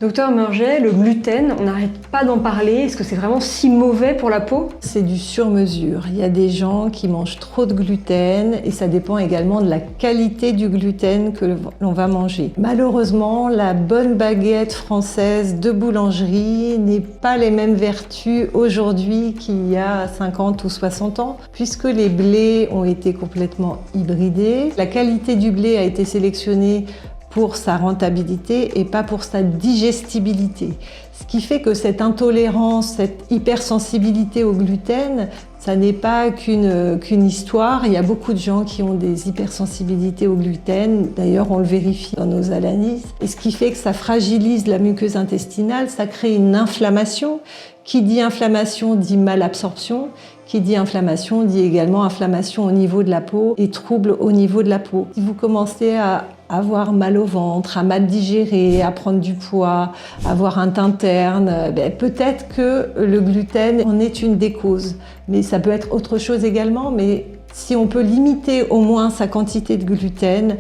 Docteur Meurget, le gluten, on n'arrête pas d'en parler. Est-ce que c'est vraiment si mauvais pour la peau? C'est du sur-mesure. Il y a des gens qui mangent trop de gluten et ça dépend également de la qualité du gluten que l'on va manger. Malheureusement, la bonne baguette française de boulangerie n'est pas les mêmes vertus aujourd'hui qu'il y a 50 ou 60 ans, puisque les blés ont été complètement hybridés. La qualité du blé a été sélectionnée pour sa rentabilité et pas pour sa digestibilité. Ce qui fait que cette intolérance, cette hypersensibilité au gluten, ça n'est pas qu'une histoire. Il y a beaucoup de gens qui ont des hypersensibilités au gluten. D'ailleurs, on le vérifie dans nos analyses. Et ce qui fait que ça fragilise la muqueuse intestinale, ça crée une inflammation. Qui dit inflammation dit malabsorption. Qui dit inflammation dit également inflammation au niveau de la peau et troubles au niveau de la peau. Si vous commencez à avoir mal au ventre, à mal digérer, à prendre du poids, à avoir un teint terne, peut-être que le gluten en est une des causes. Mais ça peut être autre chose également, mais si on peut limiter au moins sa quantité de gluten,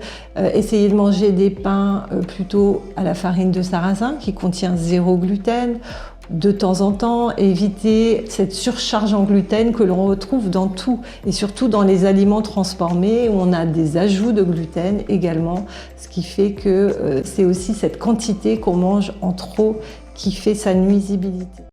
essayer de manger des pains plutôt à la farine de sarrasin qui contient 0 gluten, de temps en temps, éviter cette surcharge en gluten que l'on retrouve dans tout, et surtout dans les aliments transformés où on a des ajouts de gluten également, ce qui fait que c'est aussi cette quantité qu'on mange en trop qui fait sa nuisibilité.